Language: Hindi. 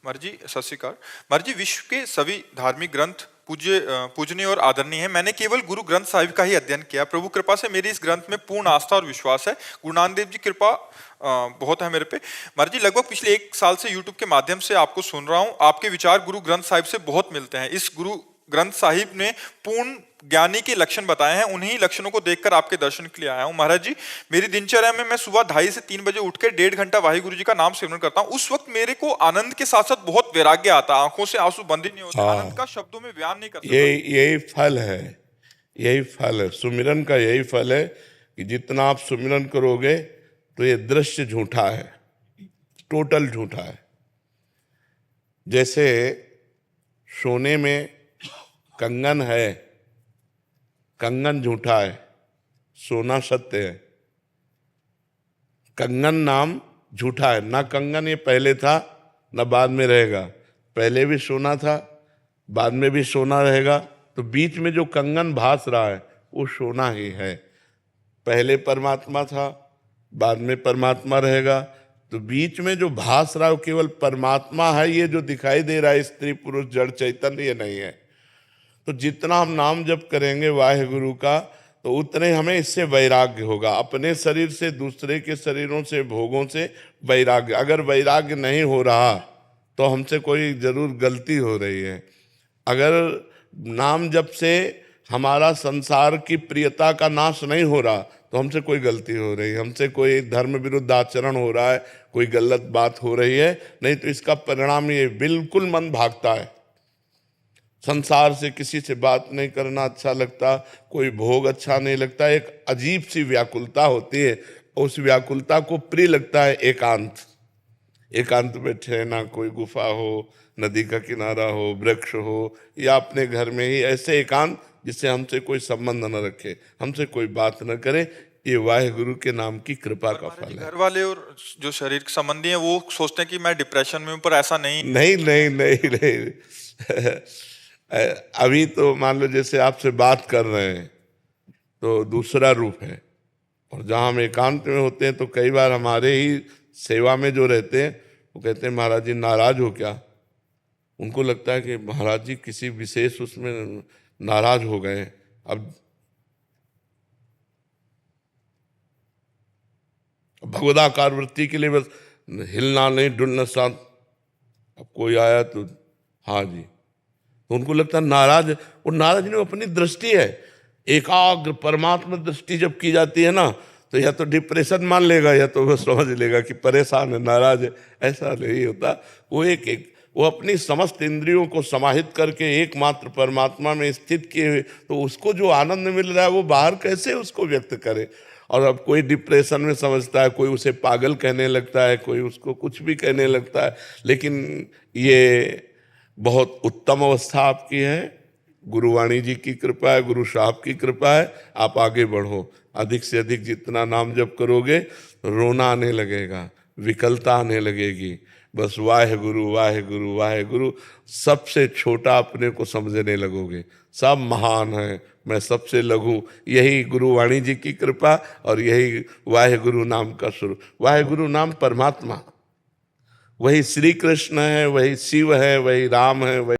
मर जी सत श्री अकाल। मर जी, विश्व के सभी धार्मिक ग्रंथ पूजनीय और आदरणीय है। मैंने केवल गुरु ग्रंथ साहिब का ही अध्ययन किया। प्रभु कृपा से मेरी इस ग्रंथ में पूर्ण आस्था और विश्वास है। गुरु नानक देव जी कृपा बहुत है मेरे पे। मर जी, लगभग पिछले 1 साल से यूट्यूब के माध्यम से आपको सुन रहा हूँ। आपके विचार गुरु ग्रंथ साहिब से बहुत मिलते हैं। इस गुरु ग्रंथ साहिब ने पूर्ण ज्ञानी के लक्षण बताए हैं। उन्हीं लक्षणों को देखकर आपके दर्शन के लिए आया हूं। महाराज जी, मेरी दिनचर्या में मैं सुबह 2:30 से 3 बजे उठकर 1.5 घंटा वाहिगुरु जी का नाम सिमरन करता हूं। उस वक्त मेरे को आनंद के साथ साथ बहुत वैराग्य आता है। आंखों से आंसू बंद ही नहीं होते। आनंद का शब्दों में बयान नहीं कर सकता। यही फल है, यही फल है सुमिरन का। यही फल है कि जितना आप सुमिरन करोगे तो ये दृश्य झूठा है, टोटल झूठा है। जैसे सोने में कंगन है, कंगन झूठा है, सोना सत्य है। कंगन नाम झूठा है, ना कंगन ये पहले था ना बाद में रहेगा। पहले भी सोना था, बाद में भी सोना रहेगा। तो बीच में जो कंगन भास रहा है वो सोना ही है। पहले परमात्मा था, बाद में परमात्मा रहेगा। तो बीच में जो भास रहा है वो केवल परमात्मा है। ये जो दिखाई दे रहा है स्त्री पुरुष जड़ चैतन्य, ये नहीं है। तो जितना हम नाम जप करेंगे वाहेगुरु का, तो उतने हमें इससे वैराग्य होगा। अपने शरीर से, दूसरे के शरीरों से, भोगों से वैराग्य। अगर वैराग्य नहीं हो रहा तो हमसे कोई जरूर गलती हो रही है। अगर नाम जप से हमारा संसार की प्रियता का नाश नहीं हो रहा तो हमसे कोई गलती हो रही है, हमसे कोई धर्म विरुद्ध आचरण हो रहा है, कोई गलत बात हो रही है। नहीं तो इसका परिणाम ये बिल्कुल मन भागता है। संसार से किसी से बात नहीं करना अच्छा लगता, कोई भोग अच्छा नहीं लगता। एक अजीब सी व्याकुलता होती है। उस व्याकुलता को प्रिय लगता है एकांत। एकांत में ठहरना, कोई गुफा हो, नदी का किनारा हो, वृक्ष हो, या अपने घर में ही ऐसे एकांत जिससे हमसे कोई संबंध न रखे, हमसे कोई बात न करे। ये वाहेगुरु के नाम की कृपा का फल है। घर वाले और जो शरीर संबंधी हैं वो सोचते हैं कि मैं डिप्रेशन में हूं, पर ऐसा नहीं। नहीं नहीं नहीं नहीं अभी तो मान लो जैसे आपसे बात कर रहे हैं तो दूसरा रूप है, और जहाँ हम एकांत में होते हैं तो कई बार हमारे ही सेवा में जो रहते हैं वो कहते हैं महाराज जी नाराज हो क्या। उनको लगता है कि महाराज जी किसी विशेष उसमें नाराज हो गए। अब भगवदाकार वृत्ति के लिए बस हिलना नहीं, डुलना शांत। अब कोई आया तो हाँ जी, तो उनको लगता है नाराज। और नाराज नहीं, अपनी दृष्टि है। एकाग्र परमात्मा दृष्टि जब की जाती है ना, तो या तो डिप्रेशन मान लेगा या तो वह समझ लेगा कि परेशान है, नाराज है। ऐसा नहीं होता। वो अपनी समस्त इंद्रियों को समाहित करके एकमात्र परमात्मा में स्थित किए हुए, तो उसको जो आनंद मिल रहा है वो बाहर कैसे उसको व्यक्त करे। और अब कोई डिप्रेशन में समझता है, कोई उसे पागल कहने लगता है, कोई उसको कुछ भी कहने लगता है। लेकिन ये बहुत उत्तम अवस्था आपकी है। गुरुवाणी जी की कृपा है, गुरु साहब की कृपा है। आप आगे बढ़ो, अधिक से अधिक जितना नाम जप करोगे रोना आने लगेगा, विकलता आने लगेगी। बस वाहेगुरु वाहेगुरु वाहेगुरु, सबसे छोटा अपने को समझने लगोगे। सब महान है, मैं सबसे लघु। यही गुरुवाणी जी की कृपा और यही वाहेगुरु नाम का स्वरूप। वाहेगुरु नाम परमात्मा, वही श्री कृष्ण है, वही शिव है, वही राम है, वही